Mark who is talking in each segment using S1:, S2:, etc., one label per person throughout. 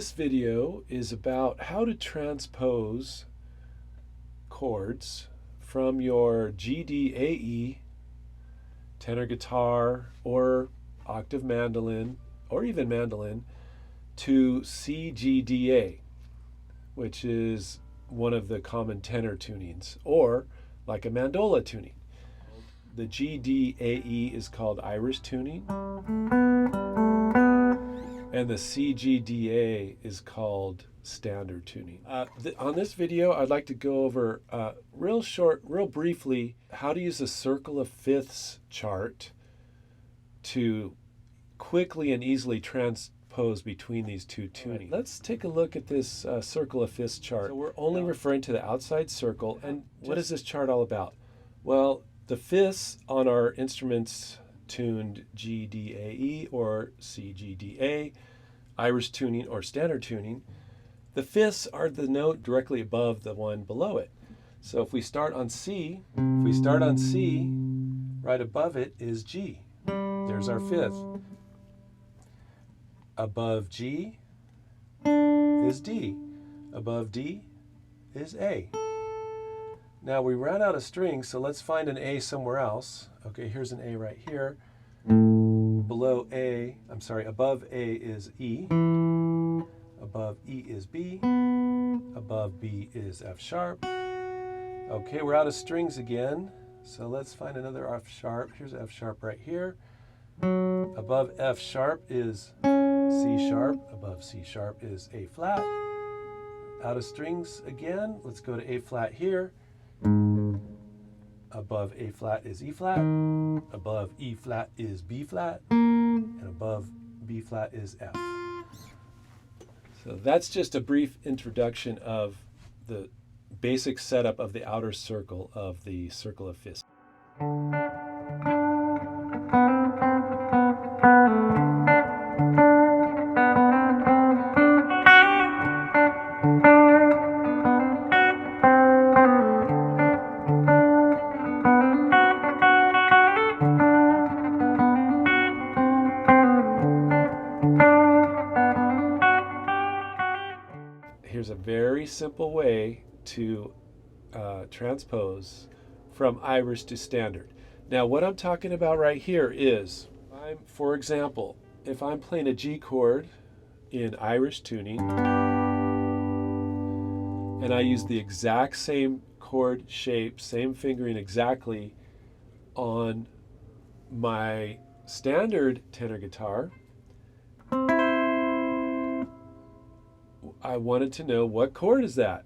S1: This video is about how to transpose chords from your GDAE, tenor guitar, or octave mandolin, or even mandolin, to CGDA, which is one of the common tenor tunings, or like a mandola tuning. The GDAE is called Irish tuning, and the CGDA is called standard tuning. On this video, I'd like to go over real briefly, how to use a circle of fifths chart to quickly and easily transpose between these two tunings. Let's take a look at this circle of fifths chart. So we're only referring to the outside circle, and what is this chart all about? Well, the fifths on our instruments tuned GDAE or CGDA, Irish tuning or standard tuning, the fifths are the note directly above the one below it. So if we start on C, right above it is G. There's our fifth. Above G is D. Above D is A. Now we ran out of strings, so let's find an A somewhere else. Okay, here's an A right here. Above A is E. Above E is B. Above B is F sharp. Okay, we're out of strings again, so let's find another F sharp. Here's F sharp right here. Above F sharp is C sharp. Above C sharp is A flat. Out of strings again, let's go to A flat here. Above A flat is E flat. Above E flat is B flat. And above B flat is F. So that's just a brief introduction of the basic setup of the outer circle of the circle of fifths. Here's a very simple way to transpose from Irish to standard. Now what I'm talking about right here is, for example, if I'm playing a G chord in Irish tuning, and I use the exact same chord shape, same fingering exactly on my standard tenor guitar, I wanted to know what chord is that.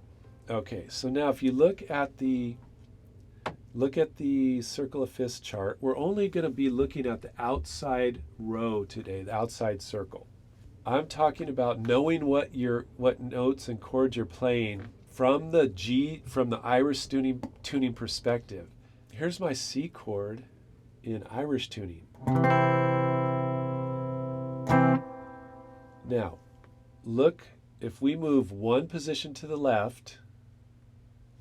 S1: Okay, so now if you look at the circle of fifths chart, we're only going to be looking at the outside row today, the outside circle. I'm talking about knowing what notes and chords you're playing from the Irish tuning perspective. Here's my C chord in Irish tuning. Now, look. If we move one position to the left,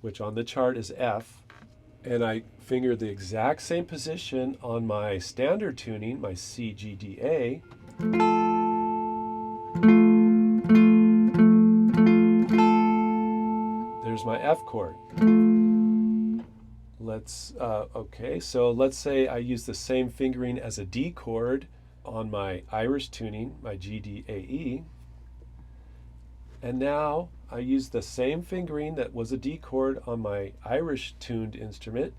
S1: which on the chart is F, and I finger the exact same position on my standard tuning, my CGDA, there's my F chord. Okay, so let's say I use the same fingering as a D chord on my Irish tuning, my GDAE. And now I use the same fingering that was a D chord on my Irish tuned instrument.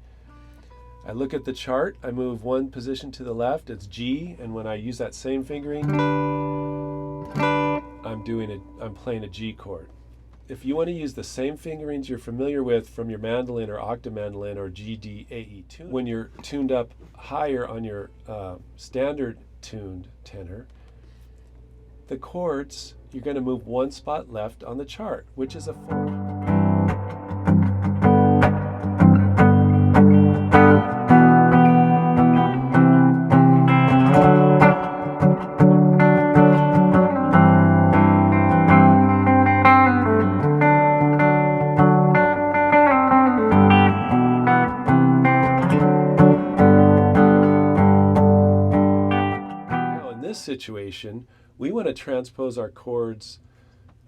S1: I look at the chart, I move one position to the left, it's G, and when I use that same fingering, I'm playing a G chord. If you want to use the same fingerings you're familiar with from your mandolin or octave mandolin or GDAE tune, when you're tuned up higher on your standard tuned tenor, the chords, you're going to move one spot left on the chart, which is a 4. Now in this situation, we want to transpose our chords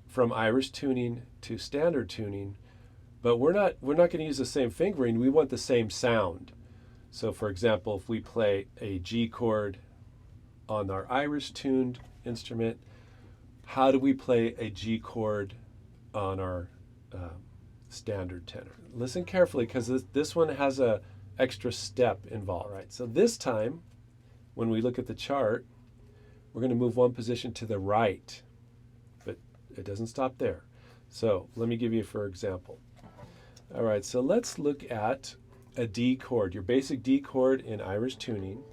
S1: from Irish tuning to standard tuning, but we're not going to use the same fingering. We want the same sound. So for example, if we play a G chord on our Irish tuned instrument, how do we play a G chord on our standard tenor? Listen carefully, because this one has a extra step involved. Right. So this time, when we look at the chart, we're going to move one position to the right, but it doesn't stop there. So let me give you for example. All right, so let's look at a D chord, your basic D chord in Irish tuning.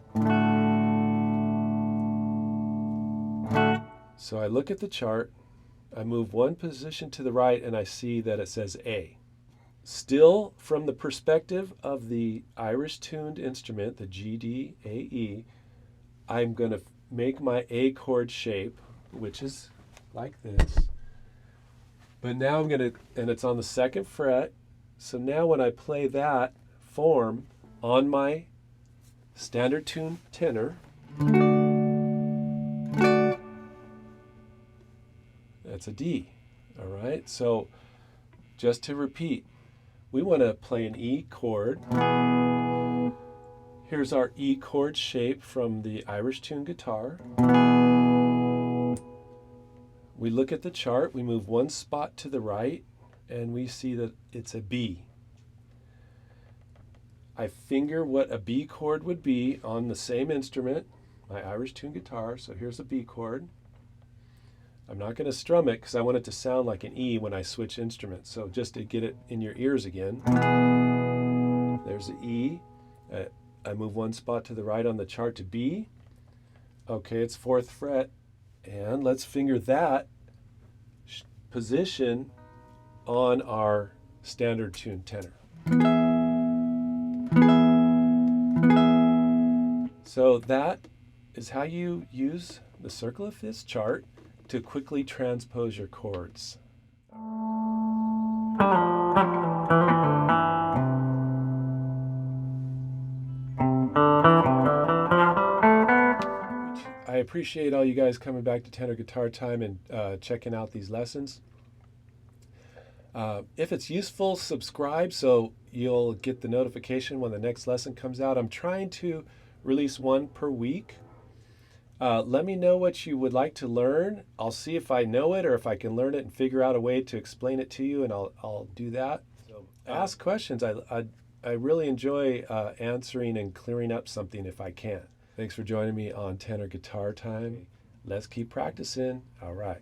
S1: So I look at the chart, I move one position to the right, and I see that it says A. Still, from the perspective of the Irish tuned instrument, the GDAE, I'm going to make my A chord shape, which is like this. But now I'm going to, and it's on the 2nd fret, so now when I play that form on my standard tune tenor, that's a D. All right, so just to repeat, we want to play an E chord. Here's our E chord shape from the Irish tune guitar. We look at the chart, we move one spot to the right, and we see that it's a B. I finger what a B chord would be on the same instrument, my Irish tune guitar. So here's a B chord. I'm not going to strum it because I want it to sound like an E when I switch instruments. So just to get it in your ears again, there's an E. I move one spot to the right on the chart to B. Okay, it's 4th fret. And let's finger that position on our standard tune tenor. So that is how you use the circle of fifths chart to quickly transpose your chords. I appreciate all you guys coming back to Tenor Guitar Time and checking out these lessons. If it's useful, subscribe so you'll get the notification when the next lesson comes out. I'm trying to release one per week. Let me know what you would like to learn. I'll see if I know it or if I can learn it and figure out a way to explain it to you, and I'll do that. So ask questions. I really enjoy answering and clearing up something if I can. Thanks for joining me on Tenor Guitar Time. Let's keep practicing. All right.